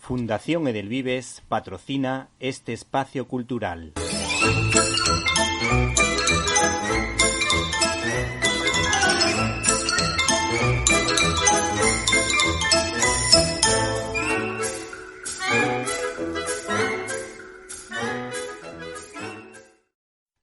Fundación Edelvives patrocina este espacio cultural.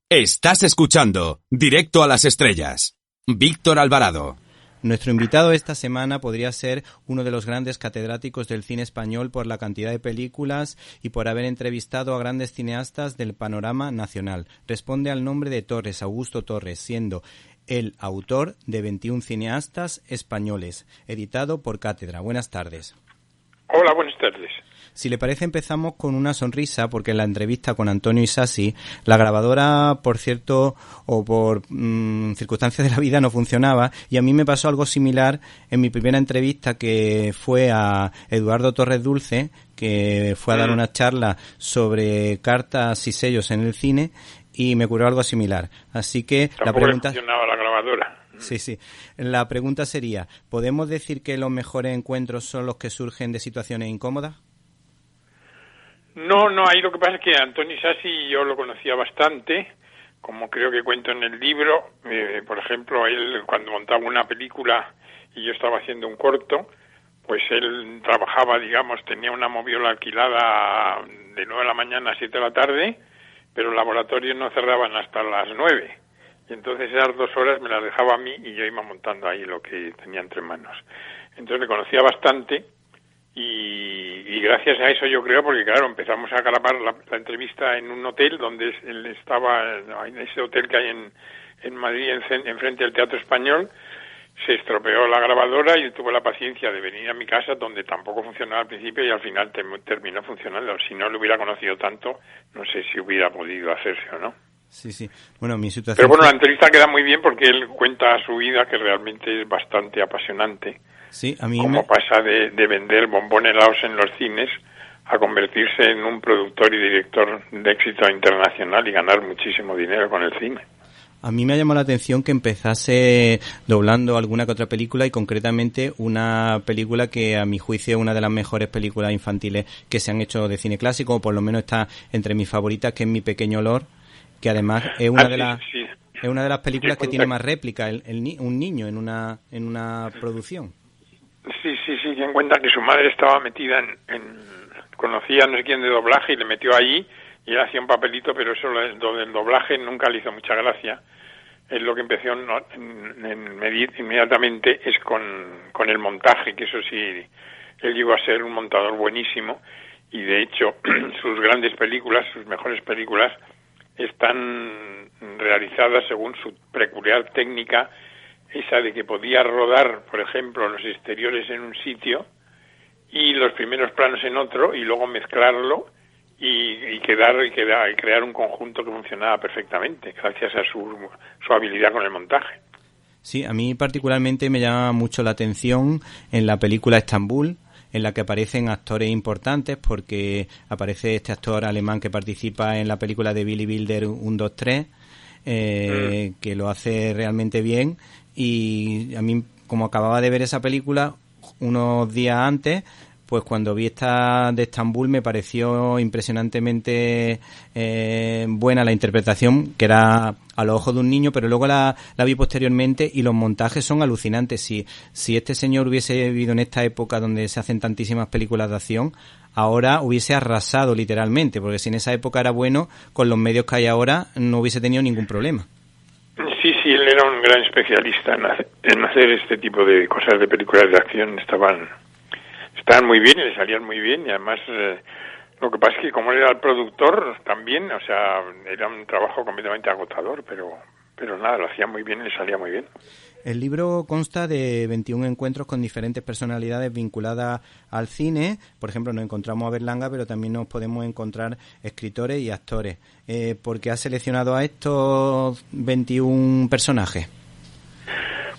Estás escuchando Directo a las Estrellas. Víctor Alvarado. Nuestro invitado esta semana podría ser uno de los grandes catedráticos del cine español por la cantidad de películas y por haber entrevistado a grandes cineastas del panorama nacional. Responde al nombre de Torres, Augusto Torres, siendo el autor de 21 cineastas españoles, editado por Cátedra. Buenas tardes. Hola, buenas tardes. Si le parece, empezamos con una sonrisa, porque en la entrevista con Antonio Isasi, la grabadora, por cierto, o por circunstancias de la vida, no funcionaba, y a mí me pasó algo similar en mi primera entrevista, que fue a Eduardo Torres Dulce, que fue a dar una charla sobre cartas y sellos en el cine, y me ocurrió algo similar. Así que tampoco la pregunta... funcionaba la grabadora. Sí. La pregunta sería, ¿podemos decir que los mejores encuentros son los que surgen de situaciones incómodas? No, ahí lo que pasa es que Antonio Isasi yo lo conocía bastante, como creo que cuento en el libro. Por ejemplo, él cuando montaba una película y yo estaba haciendo un corto, pues él trabajaba, digamos, tenía una moviola alquilada de 9 de la mañana a 7 de la tarde, pero los laboratorios no cerraban hasta las 9. Y entonces esas 2 horas me las dejaba a mí y yo iba montando ahí lo que tenía entre manos. Entonces le conocía bastante y gracias a eso yo creo, porque claro, empezamos a grabar la entrevista en un hotel donde él estaba, en ese hotel que hay en Madrid, enfrente del Teatro Español. Se estropeó la grabadora y tuve la paciencia de venir a mi casa, donde tampoco funcionaba al principio y al final terminó funcionando. Si no lo hubiera conocido tanto, no sé si hubiera podido hacerse o no. Sí. Bueno, mi situación... Pero bueno, la entrevista queda muy bien porque él cuenta su vida, que realmente es bastante apasionante. Sí, a mí Como pasa de vender bombones helados en los cines a convertirse en un productor y director de éxito internacional y ganar muchísimo dinero con el cine. A mí me ha llamado la atención que empezase doblando alguna que otra película, y concretamente una película que a mi juicio es una de las mejores películas infantiles que se han hecho de cine clásico, o por lo menos está entre mis favoritas, que es Mi Pequeño Olor, que además es una es una de las películas que tiene más réplica, un niño en una producción. Sí, ten en cuenta que su madre estaba metida conocía a no sé quién de doblaje y le metió allí y él hacía un papelito, pero eso lo del doblaje nunca le hizo mucha gracia. Él lo que empezó en medir inmediatamente es con el montaje, que eso sí, él llegó a ser un montador buenísimo y de hecho sus grandes películas, sus mejores películas, están realizadas según su peculiar técnica, esa de que podía rodar, por ejemplo, los exteriores en un sitio y los primeros planos en otro y luego mezclarlo y crear un conjunto que funcionaba perfectamente gracias a su habilidad con el montaje. Sí, a mí particularmente me llama mucho la atención en la película Estambul, en la que aparecen actores importantes, porque aparece este actor alemán que participa en la película de Billy Wilder 1, 2, 3, que lo hace realmente bien. Y a mí, como acababa de ver esa película unos días antes, pues cuando vi esta de Estambul me pareció impresionantemente buena la interpretación, que era a los ojos de un niño, pero luego la vi posteriormente y los montajes son alucinantes. Si este señor hubiese vivido en esta época donde se hacen tantísimas películas de acción, ahora hubiese arrasado literalmente, porque si en esa época era bueno, con los medios que hay ahora no hubiese tenido ningún problema. Sí, él era un gran especialista en hacer este tipo de cosas, de películas de acción. Estaban muy bien y le salían muy bien, y además lo que pasa es que como él era el productor también, o sea, era un trabajo completamente agotador, pero nada, lo hacía muy bien y le salía muy bien. El libro consta de 21 encuentros con diferentes personalidades vinculadas al cine. Por ejemplo, nos encontramos a Berlanga, pero también nos podemos encontrar escritores y actores. ¿Por qué has seleccionado a estos 21 personajes?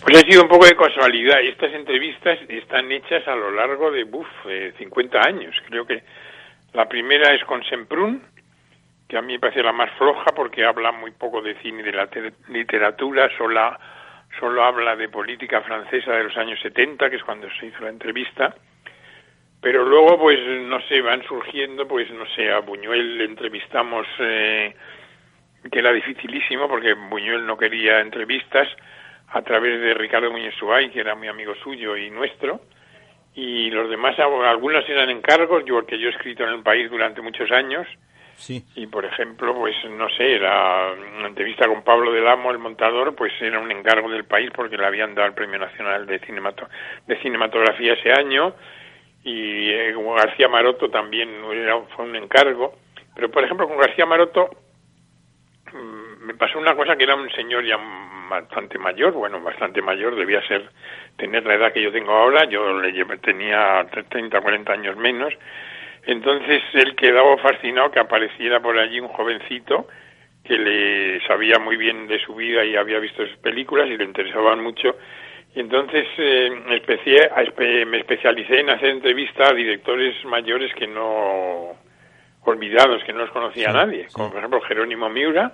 Pues ha sido un poco de casualidad. Estas entrevistas están hechas a lo largo de 50 años. Creo que la primera es con Semprún, que a mí me parece la más floja porque habla muy poco de cine y de la literatura, solo habla de política francesa de los años 70, que es cuando se hizo la entrevista. Pero luego, pues, no sé, van surgiendo, pues, no sé, a Buñuel le entrevistamos, que era dificilísimo, porque Buñuel no quería entrevistas, a través de Ricardo Muñoz Subay, que era muy amigo suyo y nuestro, y los demás, algunos eran encargos, porque yo he escrito en El País durante muchos años, Sí. y por ejemplo, pues, no sé, era una entrevista con Pablo del Amo, el montador, pues era un encargo del País, porque le habían dado el Premio Nacional de Cinematografía ese año, y García Maroto también fue un encargo, pero por ejemplo con García Maroto me pasó una cosa, que era un señor ya bastante mayor, debía tener la edad que yo tengo ahora, tenía 30, 40 años menos, entonces él quedaba fascinado que apareciera por allí un jovencito que le sabía muy bien de su vida y había visto sus películas y le interesaban mucho. Y entonces me especialicé en hacer entrevistas a directores mayores olvidados, que no los conocía nadie, como por ejemplo Jerónimo Miura,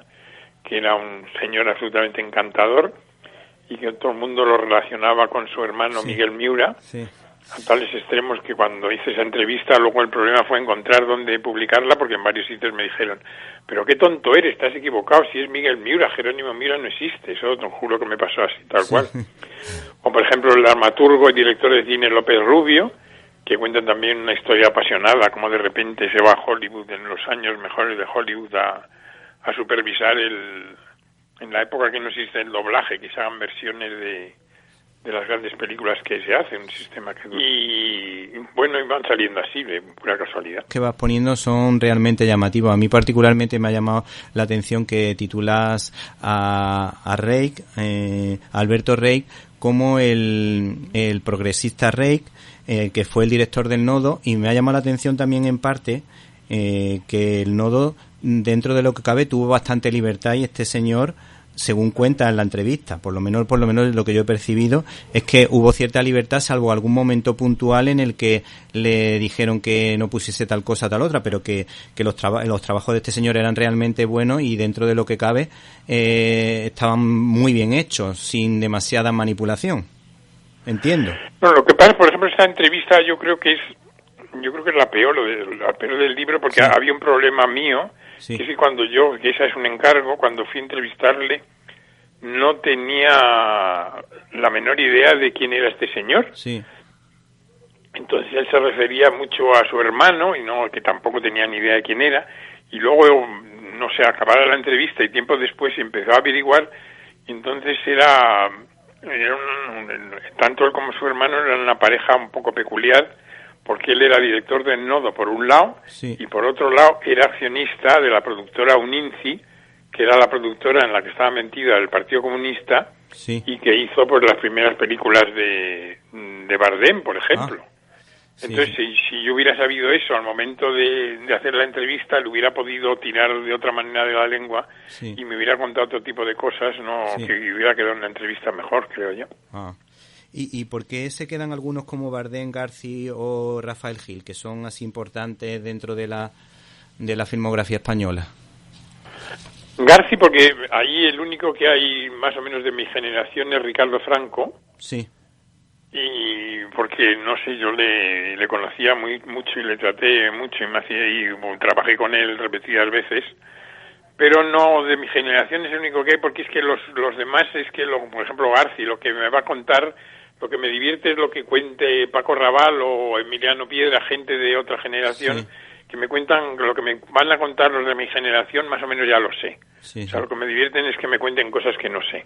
que era un señor absolutamente encantador y que todo el mundo lo relacionaba con su hermano Miguel Miura, a tales extremos que cuando hice esa entrevista luego el problema fue encontrar dónde publicarla, porque en varios sitios me dijeron, pero qué tonto eres, estás equivocado, si es Miguel Miura, Jerónimo Miura no existe. Eso te juro que me pasó así, tal cual. O por ejemplo el dramaturgo y director de cine López Rubio, que cuenta también una historia apasionada, como de repente se va a Hollywood en los años mejores de Hollywood a supervisar en la época que no existe el doblaje, que se hagan versiones de las grandes películas que se hacen, un sistema que... Y bueno, van saliendo así, de pura casualidad. Que vas poniendo son realmente llamativos. A mí particularmente me ha llamado la atención que titulas a Reich, Alberto Reich, como el progresista Reich, que fue el director del Nodo, y me ha llamado la atención también en parte que el Nodo, dentro de lo que cabe, tuvo bastante libertad, y este señor, según cuenta en la entrevista, por lo menos lo que yo he percibido, es que hubo cierta libertad, salvo algún momento puntual en el que le dijeron que no pusiese tal cosa, tal otra, pero que los trabajos de este señor eran realmente buenos y dentro de lo que cabe estaban muy bien hechos, sin demasiada manipulación. Entiendo. No, lo que pasa, por ejemplo, esta entrevista yo creo que es la peor del libro, porque había un problema mío, que es que esa es un encargo, cuando fui a entrevistarle, no tenía la menor idea de quién era este señor. Sí. Entonces él se refería mucho a su hermano, que tampoco tenía ni idea de quién era, y luego, no sé, acabada la entrevista y tiempo después empezó a averiguar, y entonces tanto él como su hermano eran una pareja un poco peculiar, porque él era director del Nodo por un lado, y por otro lado era accionista de la productora Uninci, que era la productora en la que estaba metida el Partido Comunista, y que hizo pues las primeras películas de Bardem, por ejemplo. Entonces, si yo hubiera sabido eso al momento de hacer la entrevista, le hubiera podido tirar de otra manera de la lengua y me hubiera contado otro tipo de cosas, que hubiera quedado una entrevista mejor, creo yo. ¿Y por qué se quedan algunos como Bardem, Garci o Rafael Gil, que son así importantes dentro de la filmografía española? Garci, porque ahí el único que hay más o menos de mi generación es Ricardo Franco. Sí. Y porque, no sé, yo le conocía mucho y le traté mucho y trabajé con él repetidas veces. Pero no, de mi generación es el único que hay, porque es que los demás es que, por ejemplo, Garci, lo que me va a contar, lo que me divierte es lo que cuente Paco Raval o Emiliano Piedra, gente de otra generación, que me cuentan, lo que me van a contar los de mi generación, más o menos ya lo sé. O sea, lo que me divierten es que me cuenten cosas que no sé.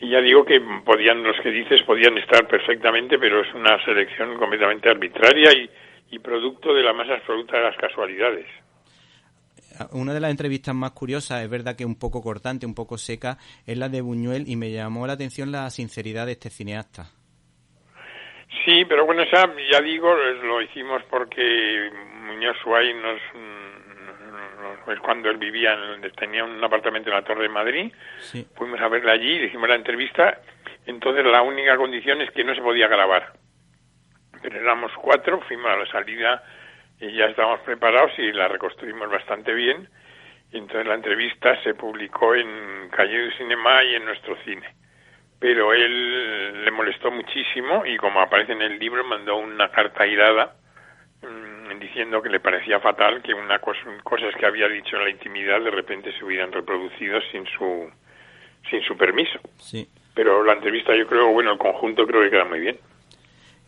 Y ya digo que los que dices podían estar perfectamente, pero es una selección completamente arbitraria y producto de la más absoluta de las casualidades. Una de las entrevistas más curiosas, es verdad que un poco cortante, un poco seca, es la de Buñuel, y me llamó la atención la sinceridad de este cineasta. Sí, pero bueno, ya digo, lo hicimos porque Muñoz Suárez cuando él vivía, tenía un apartamento en la Torre de Madrid, fuimos a verla allí, le hicimos la entrevista, entonces la única condición es que no se podía grabar. Pero éramos 4, fuimos a la salida y ya estábamos preparados y la reconstruimos bastante bien, y entonces la entrevista se publicó en Calle du Cinema y en nuestro cine. Pero él le molestó muchísimo y, como aparece en el libro, mandó una carta airada diciendo que le parecía fatal que cosas que había dicho en la intimidad de repente se hubieran reproducido sin su permiso. Sí. Pero la entrevista, yo creo, bueno, el conjunto creo que queda muy bien.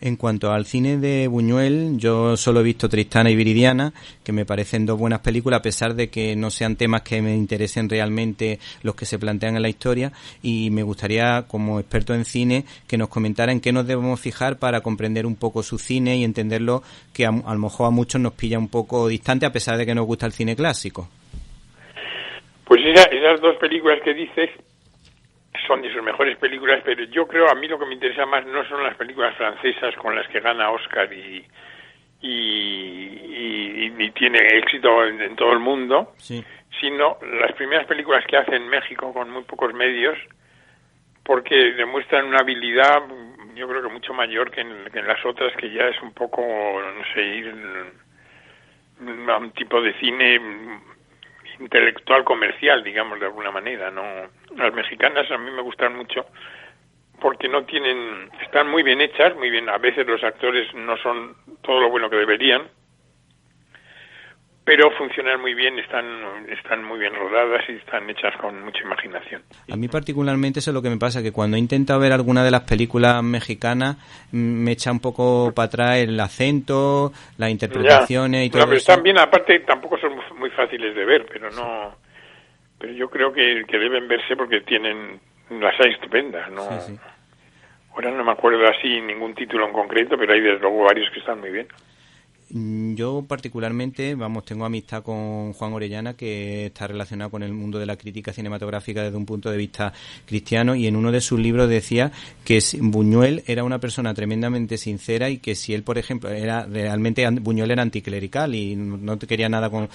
En cuanto al cine de Buñuel, yo solo he visto Tristana y Viridiana, que me parecen dos buenas películas, a pesar de que no sean temas que me interesen realmente los que se plantean en la historia, y me gustaría, como experto en cine, que nos comentara en qué nos debemos fijar para comprender un poco su cine y entenderlo, que a lo mejor a muchos nos pilla un poco distante, a pesar de que nos gusta el cine clásico. Pues esas dos películas que dices son de sus mejores películas, pero yo creo, a mí lo que me interesa más no son las películas francesas con las que gana Oscar y tiene éxito en todo el mundo, sí, sino las primeras películas que hace en México con muy pocos medios, porque demuestran una habilidad, yo creo que mucho mayor que en las otras, que ya es un poco, no sé, ir a un tipo de cine intelectual comercial, digamos, de alguna manera. No, las mexicanas a mí me gustan mucho porque están muy bien hechas, muy bien, a veces los actores no son todo lo bueno que deberían, pero funcionan muy bien, están muy bien rodadas y están hechas con mucha imaginación. A mí particularmente eso es lo que me pasa, que cuando he intentado ver alguna de las películas mexicanas me echa un poco para atrás el acento, las interpretaciones y todo pero eso. están bien, aparte tampoco son muy fáciles de ver, pero yo creo que deben verse porque las hay estupendas, ¿no? Sí. Ahora no me acuerdo así ningún título en concreto, pero hay desde luego varios que están muy bien. Yo particularmente, tengo amistad con Juan Orellana, que está relacionado con el mundo de la crítica cinematográfica desde un punto de vista cristiano, y en uno de sus libros decía que Buñuel era una persona tremendamente sincera y que si él, por ejemplo, Buñuel era anticlerical y no quería nada con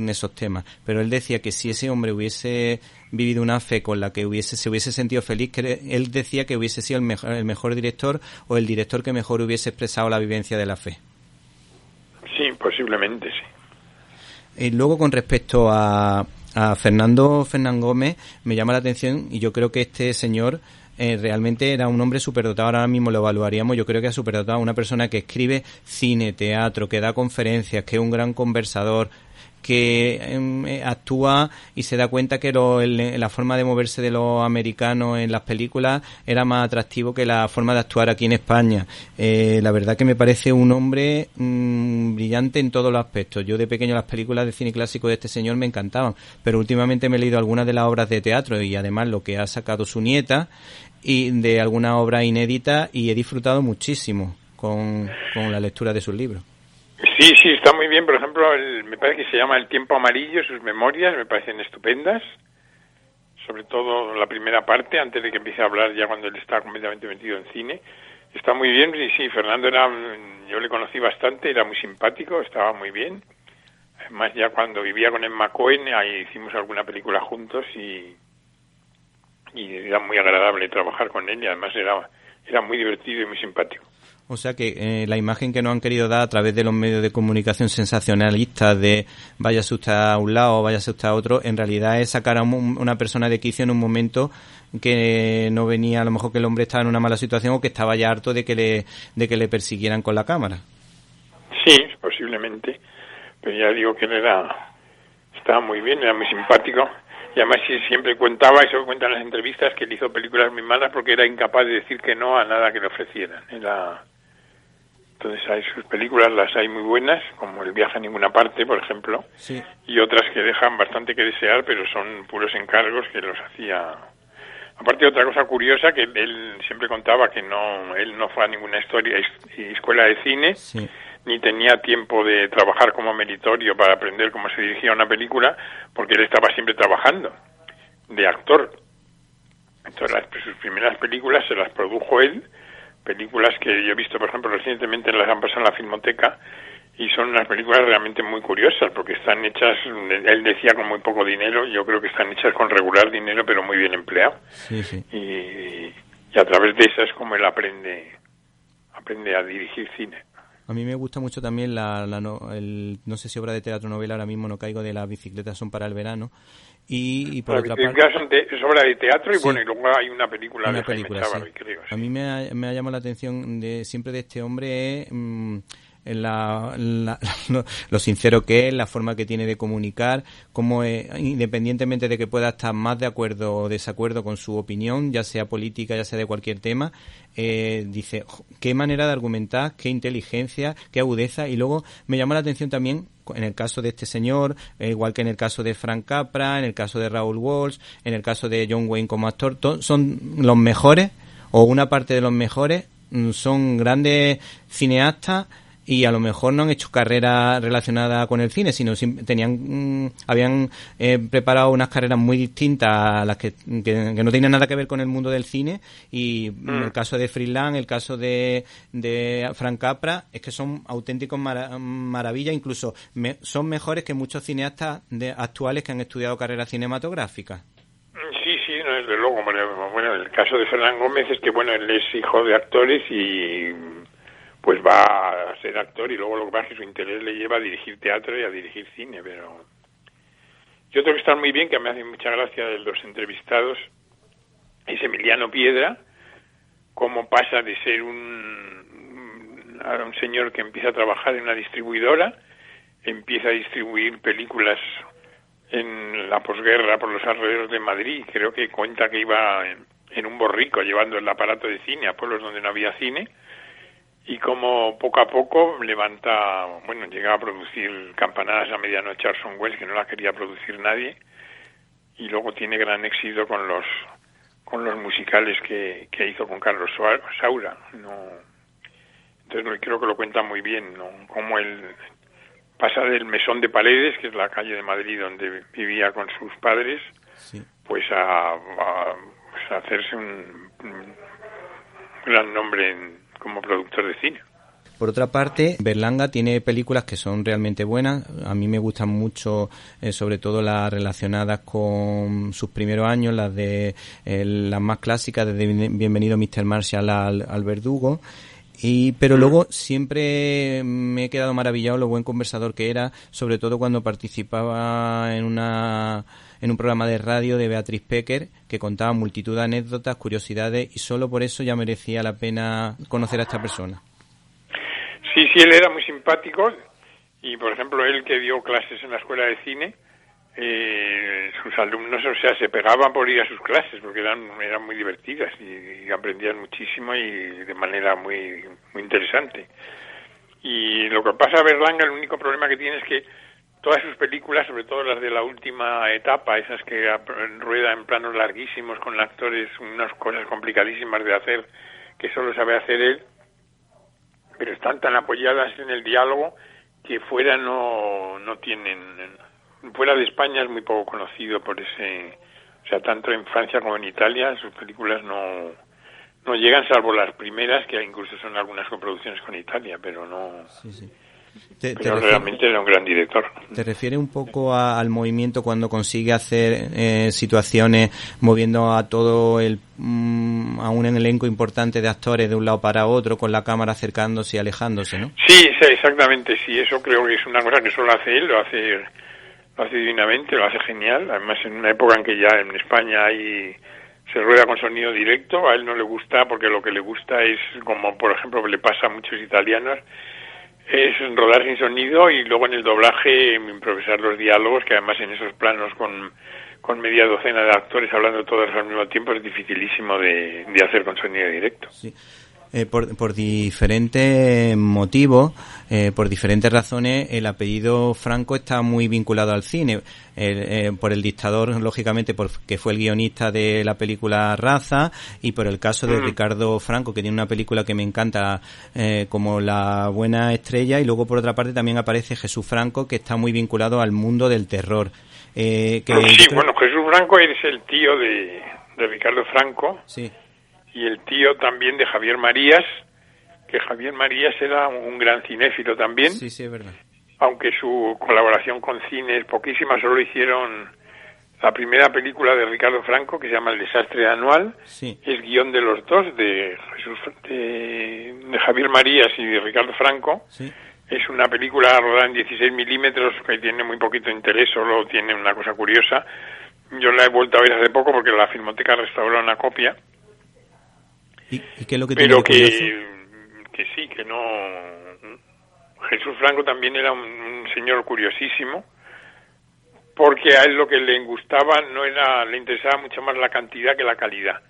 esos temas, pero él decía que si ese hombre hubiese vivido una fe con la que se hubiese sentido feliz, que él decía que hubiese sido el mejor director, o el director que mejor hubiese expresado la vivencia de la fe. Sí, posiblemente sí. Luego, con respecto a Fernando Fernán Gómez, me llama la atención, y yo creo que este señor realmente era un hombre superdotado. Ahora mismo lo evaluaríamos, yo creo que es superdotado, una persona que escribe cine, teatro, que da conferencias, que es un gran conversador, que actúa y se da cuenta que la forma de moverse de los americanos en las películas era más atractivo que la forma de actuar aquí en España. La verdad que me parece un hombre brillante en todos los aspectos. Yo de pequeño las películas de cine clásico de este señor me encantaban, pero últimamente me he leído algunas de las obras de teatro y además lo que ha sacado su nieta y de algunas obras inéditas, y he disfrutado muchísimo con la lectura de sus libros. Sí, está muy bien. Por ejemplo, me parece que se llama El tiempo amarillo, sus memorias me parecen estupendas, sobre todo la primera parte, antes de que empiece a hablar ya cuando él está completamente metido en cine. Está muy bien, sí, Fernando yo le conocí bastante, era muy simpático, estaba muy bien. Además, ya cuando vivía con Emma Cohen, ahí hicimos alguna película juntos y era muy agradable trabajar con él, y además era muy divertido y muy simpático. O sea que la imagen que nos han querido dar a través de los medios de comunicación sensacionalistas de váyase usted a un lado, váyase usted a otro, en realidad es sacar a una persona de quicio en un momento que no venía, a lo mejor que el hombre estaba en una mala situación o que estaba ya harto de que le persiguieran con la cámara. Sí, posiblemente, pero ya digo que él estaba muy bien, era muy simpático. Y además siempre contaba, eso cuenta en las entrevistas, que él hizo películas muy malas porque era incapaz de decir que no a nada que le ofrecieran. Entonces sus películas las hay muy buenas, como El viaje a ninguna parte, por ejemplo, sí, y otras que dejan bastante que desear, pero son puros encargos que los hacía. Aparte, otra cosa curiosa, que él siempre contaba que él no fue a ninguna escuela de cine, sí, ni tenía tiempo de trabajar como meritorio para aprender cómo se dirigía una película, porque él estaba siempre trabajando de actor. Entonces sus primeras películas se las produjo él, películas que yo he visto, por ejemplo, recientemente las han pasado en la Filmoteca, y son unas películas realmente muy curiosas, porque están hechas, él decía, con muy poco dinero. Yo creo que están hechas con regular dinero, pero muy bien empleado. Sí, sí. Y a través de esas es como él aprende a dirigir cine. A mí me gusta mucho también no sé si obra de teatro o novela, ahora mismo no caigo, de Las bicicletas son para el verano. Y por otra parte, es obra de teatro y sí, bueno, y luego hay una película de Jaime Chávarri, sí. creo. Sí. A mí me ha llamado la atención siempre de este hombre lo sincero que es, la forma que tiene de comunicar, cómo independientemente de que pueda estar más de acuerdo o desacuerdo con su opinión, ya sea política, ya sea de cualquier tema, dice, qué manera de argumentar, qué inteligencia, qué agudeza. Y luego me llama la atención también, en el caso de este señor, igual que en el caso de Frank Capra, en el caso de Raúl Walsh, en el caso de John Wayne como actor, son los mejores, o una parte de los mejores, son grandes cineastas y a lo mejor no han hecho carrera relacionada con el cine, sino habían preparado unas carreras muy distintas a las que no tenían nada que ver con el mundo del cine. Y en el caso de Fritz, el caso de Frank Capra, es que son auténticos maravillas, incluso son mejores que muchos cineastas actuales que han estudiado carreras cinematográficas. Sí, no, desde luego. Bueno, el caso de Fernán Gómez es que, bueno, él es hijo de actores y pues va a ser actor, y luego lo que pasa es que su interés le lleva a dirigir teatro y a dirigir cine. Pero yo tengo que estar muy bien, que me hace mucha gracia de los entrevistados, es Emiliano Piedra, cómo pasa de ser un señor que empieza a trabajar en una distribuidora, empieza a distribuir películas en la posguerra por los alrededores de Madrid. Creo que cuenta que iba en un borrico llevando el aparato de cine a pueblos donde no había cine, y como poco a poco llega a producir Campanadas a medianoche Orson Welles, que no la quería producir nadie, y luego tiene gran éxito con los musicales que hizo con Carlos Saura, entonces creo que lo cuenta muy bien, ¿no? Cómo él pasa del Mesón de Paredes, que es la calle de Madrid donde vivía con sus padres, sí, pues a hacerse un gran nombre como productor de cine. Por otra parte, Berlanga tiene películas que son realmente buenas. A mí me gustan mucho, sobre todo las relacionadas con sus primeros años, las más clásicas, desde Bienvenido Mr. Marshall al Verdugo. Pero luego siempre me he quedado maravillado lo buen conversador que era, sobre todo cuando participaba en un programa de radio de Beatriz Pecker, que contaba multitud de anécdotas, curiosidades, y solo por eso ya merecía la pena conocer a esta persona. Sí, él era muy simpático, y por ejemplo él, que dio clases en la escuela de cine, sus alumnos, se pegaban por ir a sus clases porque eran muy divertidas y aprendían muchísimo y de manera muy muy interesante. Y lo que pasa a Berlanga, el único problema que tiene es que todas sus películas, sobre todo las de la última etapa, esas que rueda en planos larguísimos con actores, unas cosas complicadísimas de hacer que solo sabe hacer él, pero están tan apoyadas en el diálogo que fuera no tienen. Fuera de España es muy poco conocido por ese, tanto en Francia como en Italia sus películas no llegan, salvo las primeras, que incluso son algunas coproducciones con Italia, pero no. Sí. Pero realmente era un gran director. ¿Te refieres un poco al movimiento cuando consigue hacer situaciones moviendo a todo a un elenco importante de actores de un lado para otro, con la cámara acercándose y alejándose, ¿no? Sí, exactamente, sí, eso creo que es una cosa que solo hace él, lo hace divinamente, lo hace genial, además en una época en que ya en España se rueda con sonido directo. A él no le gusta, porque lo que le gusta es, como por ejemplo le pasa a muchos italianos, es rodar sin sonido y luego en el doblaje improvisar los diálogos, que además en esos planos con media docena de actores hablando todos al mismo tiempo es dificilísimo de hacer con sonido directo. Sí. Por diferentes motivos, por diferentes razones, el apellido Franco está muy vinculado al cine. Por el dictador, lógicamente, porque fue el guionista de la película Raza, y por el caso de Ricardo Franco, que tiene una película que me encanta, como La Buena Estrella, y luego por otra parte también aparece Jesús Franco, que está muy vinculado al mundo del terror. Jesús Franco es el tío de Ricardo Franco. Sí. Y el tío también de Javier Marías, que Javier Marías era un gran cinéfilo también. Sí, es verdad. Aunque su colaboración con cine es poquísima, solo hicieron la primera película de Ricardo Franco, que se llama El desastre anual. Sí. Es guión de los dos, de Javier Marías y de Ricardo Franco. Sí. Es una película rodada en 16 milímetros que tiene muy poquito interés, solo tiene una cosa curiosa. Yo la he vuelto a ver hace poco porque la Filmoteca restauró una copia. ¿Y qué es lo que tiene de curioso? Que sí, que no... Jesús Franco también era un señor curiosísimo, porque a él lo que le gustaba le interesaba mucho más la cantidad que la calidad.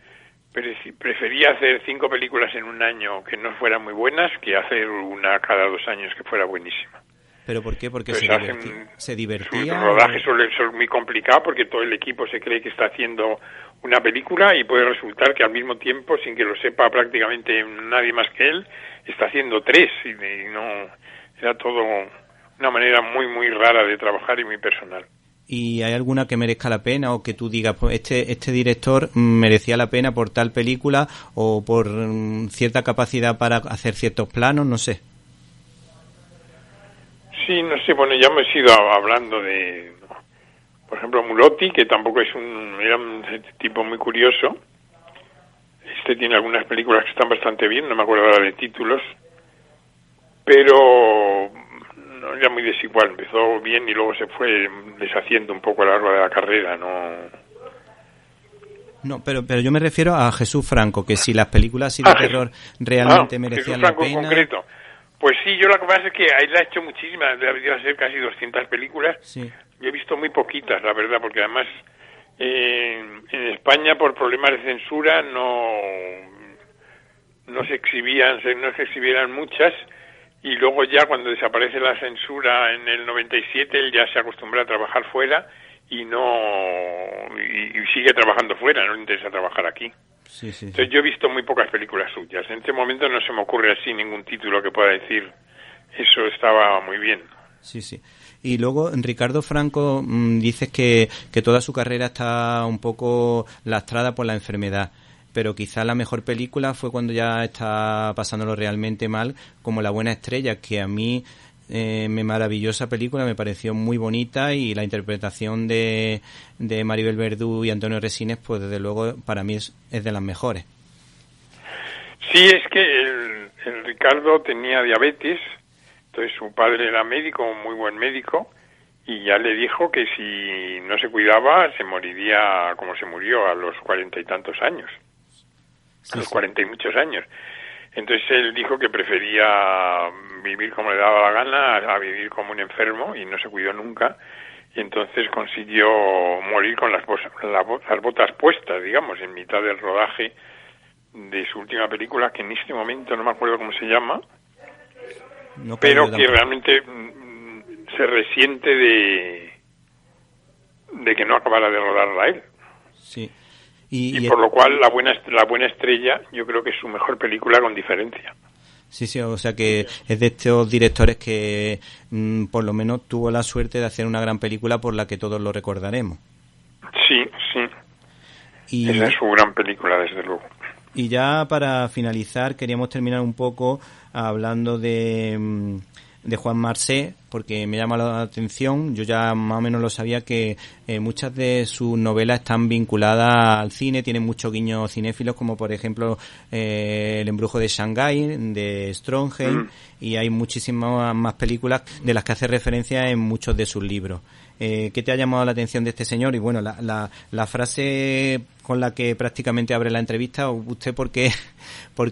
Pero prefería hacer 5 películas en un año que no fueran muy buenas que hacer una cada 2 años que fuera buenísima. ¿Pero por qué? Porque se divertía. Sus rodajes suelen ser muy complicados porque todo el equipo se cree que está haciendo una película y puede resultar que al mismo tiempo, sin que lo sepa prácticamente nadie más que él, está haciendo 3 y no era todo una manera muy muy rara de trabajar y muy personal. ¿Y hay alguna que merezca la pena o que tú digas, pues este director merecía la pena por tal película o por cierta capacidad para hacer ciertos planos? No sé. Sí, no sé, bueno, ya hemos ido hablando de, por ejemplo, Mulotti, que tampoco era un tipo muy curioso. Tiene algunas películas que están bastante bien, no me acuerdo ahora de títulos, pero no, era muy desigual, empezó bien y luego se fue deshaciendo un poco a lo largo de la carrera, No, pero yo me refiero a Jesús Franco, que si las películas así de terror realmente merecían la pena. Jesús Franco en concreto. Pues sí, yo lo que pasa es que él ha hecho muchísimas, debería ser casi 200 películas. Sí. Yo he visto muy poquitas, la verdad, porque además en España por problemas de censura no se exhibieran muchas, y luego ya cuando desaparece la censura en el 97 él ya se acostumbra a trabajar fuera y sigue trabajando fuera, no le interesa trabajar aquí. Sí. Entonces yo he visto muy pocas películas suyas. En este momento no se me ocurre así ningún título que pueda decir eso estaba muy bien. Sí. Y luego Ricardo Franco dices que toda su carrera está un poco lastrada por la enfermedad, pero quizá la mejor película fue cuando ya está pasándolo realmente mal, como La buena estrella, que a mí me maravilló esa película, me pareció muy bonita, y la interpretación de Maribel Verdú y Antonio Resines, pues desde luego para mí es de las mejores. Sí, es que el Ricardo tenía diabetes, entonces su padre era médico, muy buen médico, y ya le dijo que si no se cuidaba se moriría como se murió a los 40 y tantos años, a los 40 y muchos años. Entonces él dijo que prefería vivir como le daba la gana a vivir como un enfermo, y no se cuidó nunca, y entonces consiguió morir con las botas puestas, digamos, en mitad del rodaje de su última película, que en este momento no me acuerdo cómo se llama, pero que realmente se resiente de que no acabara de rodarla él. Sí. Y por lo cual La buena estrella yo creo que es su mejor película con diferencia. Sí, o sea que es de estos directores que por lo menos tuvo la suerte de hacer una gran película por la que todos lo recordaremos. Sí. Esa es su gran película, desde luego. Y ya para finalizar queríamos terminar un poco hablando de Juan Marsé, porque me llama la atención. Yo ya más o menos lo sabía, que muchas de sus novelas están vinculadas al cine, tienen muchos guiños cinéfilos, como por ejemplo El embrujo de Shanghái, de Strondheim, y hay muchísimas más películas de las que hace referencia en muchos de sus libros. ¿Qué te ha llamado la atención de este señor? Y bueno, la frase con la que prácticamente abre la entrevista, ¿usted por qué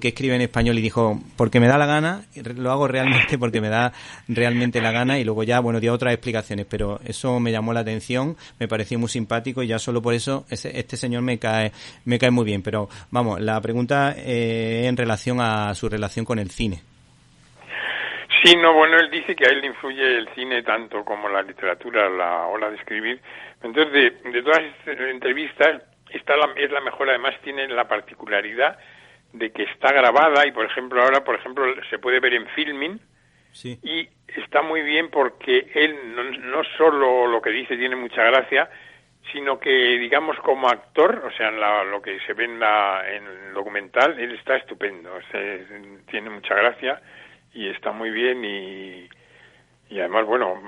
escribe en español? Y dijo, porque me da la gana, lo hago realmente porque me da realmente la gana, y luego ya, bueno, dio otras explicaciones, pero eso me llamó la atención, me pareció muy simpático, y ya solo por eso este señor me cae muy bien. Pero vamos, la pregunta en relación a su relación con el cine. Sí, bueno, él dice que a él le influye el cine tanto como la literatura, la ola de escribir. Entonces, de todas estas entrevistas, es la mejor. Además, tiene la particularidad de que está grabada, y por ejemplo se puede ver en Filmin. Sí. Y está muy bien porque él no solo lo que dice tiene mucha gracia, sino que, digamos, como actor, o sea, lo que se ve en el documental, él está estupendo, tiene mucha gracia y está muy bien, y además, bueno,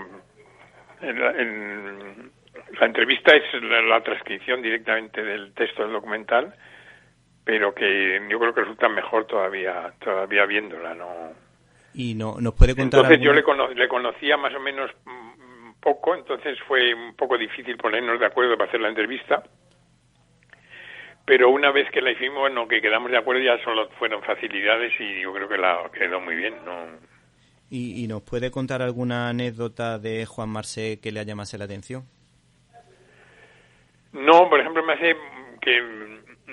la entrevista es la transcripción directamente del texto del documental, pero que yo creo que resulta mejor todavía viéndola, ¿no? Y nos puede contar. Entonces yo le conocía más o menos poco, entonces fue un poco difícil ponernos de acuerdo para hacer la entrevista, pero una vez que la hicimos, bueno, que quedamos de acuerdo, ya solo fueron facilidades, y yo creo que la quedó muy bien, ¿no? ¿Y nos puede contar alguna anécdota de Juan Marsé que le llamase la atención? No, por ejemplo, me hace que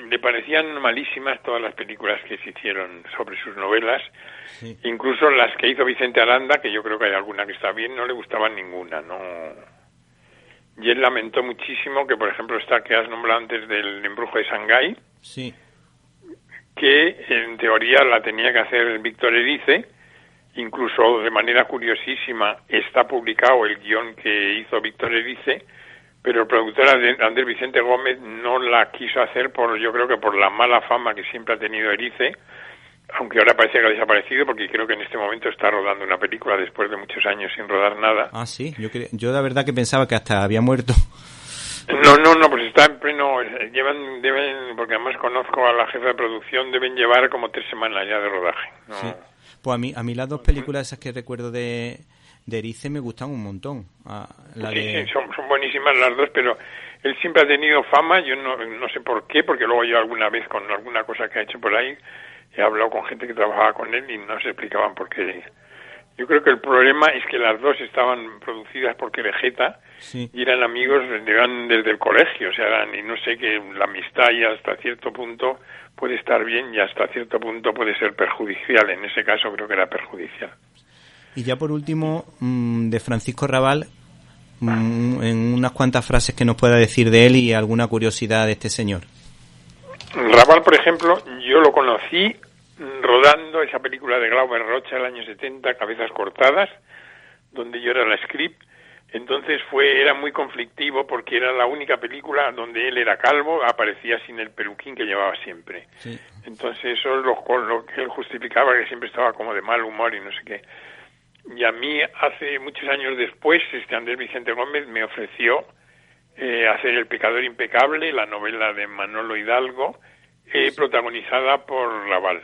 le parecían malísimas todas las películas que se hicieron sobre sus novelas, sí. Incluso las que hizo Vicente Aranda, que yo creo que hay alguna que está bien, no le gustaban ninguna, no. Y él lamentó muchísimo que, por ejemplo, esta que has nombrado antes del Embrujo de Shanghái, sí, que en teoría la tenía que hacer Víctor Erice, incluso de manera curiosísima está publicado el guión que hizo Víctor Erice, pero el productor Andrés Vicente Gómez no la quiso hacer yo creo que por la mala fama que siempre ha tenido Erice, aunque ahora parece que ha desaparecido, porque creo que en este momento está rodando una película después de muchos años sin rodar nada. Ah, sí, yo la verdad que pensaba que hasta había muerto. No, pues está en pleno, deben, porque además conozco a la jefa de producción, deben llevar como 3 semanas ya de rodaje. No. Sí. Pues a mí las 2 películas esas que recuerdo de Erice me gustan un montón. Sí, son buenísimas las 2, pero él siempre ha tenido fama, yo no sé por qué, porque luego yo alguna vez con alguna cosa que ha hecho por ahí, he hablado con gente que trabajaba con él y no se explicaban por qué. Yo creo que el problema es que las 2 estaban producidas por Querejeta, sí, y eran amigos, eran desde el colegio, o sea, y no sé, que la amistad ya hasta cierto punto puede estar bien y hasta cierto punto puede ser perjudicial. En ese caso creo que era perjudicial. Y ya por último, de Francisco Rabal, en unas cuantas frases que nos pueda decir de él y alguna curiosidad de este señor. Rabal, por ejemplo, yo lo conocí rodando esa película de Glauber Rocha del año 70, Cabezas cortadas, donde yo era la script. Entonces era muy conflictivo porque era la única película donde él era calvo, aparecía sin el peluquín que llevaba siempre. Sí. Entonces eso es lo que él justificaba, que siempre estaba como de mal humor y no sé qué. Y a mí, hace muchos años después, Andrés Vicente Gómez me ofreció hacer El pecador impecable, la novela de Manolo Hidalgo, protagonizada por Rabal.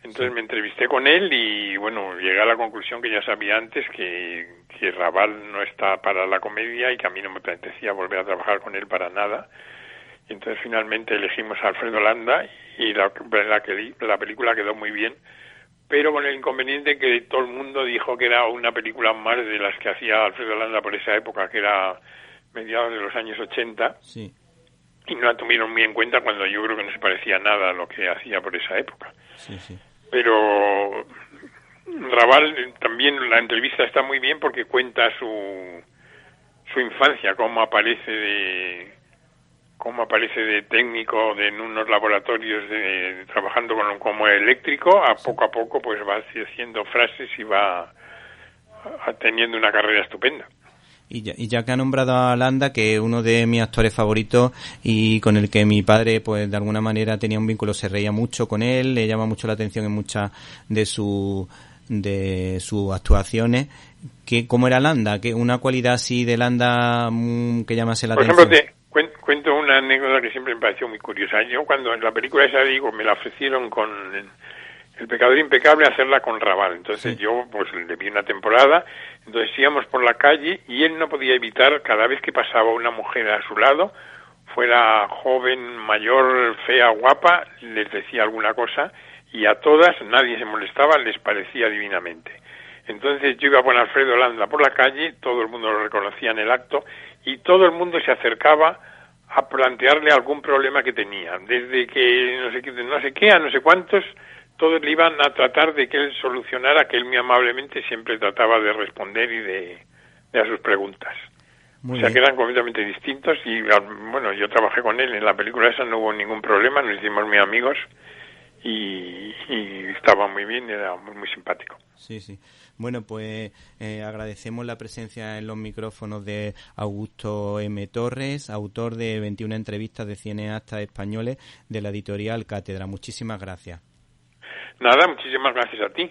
Entonces me entrevisté con él y, bueno, llegué a la conclusión que ya sabía antes, que Rabal no está para la comedia y que a mí no me apetecía volver a trabajar con él para nada. Y entonces finalmente elegimos a Alfredo Landa y la película quedó muy bien, pero con el inconveniente que todo el mundo dijo que era una película más de las que hacía Alfredo Landa por esa época, que era mediados de los años 80, sí, y no la tuvieron muy en cuenta cuando yo creo que no se parecía nada a lo que hacía por esa época. Sí, sí. Pero Rabal también, la entrevista está muy bien porque cuenta su infancia, cómo aparece de técnico en unos laboratorios trabajando como eléctrico, poco a poco pues va haciendo frases y va teniendo una carrera estupenda. Y ya que ha nombrado a Landa, que es uno de mis actores favoritos y con el que mi padre pues de alguna manera tenía un vínculo, se reía mucho con él, le llama mucho la atención en muchas de sus actuaciones. ¿Cómo era Landa? ¿Qué una cualidad así de Landa que llamase la atención? Por ejemplo, cuento una anécdota que siempre me pareció muy curiosa. Yo cuando en la película esa me la ofrecieron con El pecador impecable, hacerla con Rabal. Entonces sí, yo pues le vi una temporada, entonces íbamos por la calle y él no podía evitar, cada vez que pasaba una mujer a su lado, fuera joven, mayor, fea, guapa, les decía alguna cosa y a todas, nadie se molestaba, les parecía divinamente. Entonces yo iba con Alfredo Landa por la calle, todo el mundo lo reconocía en el acto y todo el mundo se acercaba a plantearle algún problema que tenía, desde que no sé qué a no sé cuántos. Todos le iban a tratar de que él solucionara, que él muy amablemente siempre trataba de responder y de a sus preguntas. Muy bien. Que eran completamente distintos y, bueno, yo trabajé con él en la película esa, no hubo ningún problema, nos hicimos muy amigos y estaba muy bien, era muy simpático. Sí, sí. Bueno, pues agradecemos la presencia en los micrófonos de Augusto M. Torres, autor de 21 entrevistas de cineastas españoles de la editorial Cátedra. Muchísimas gracias. Nada, muchísimas gracias a ti.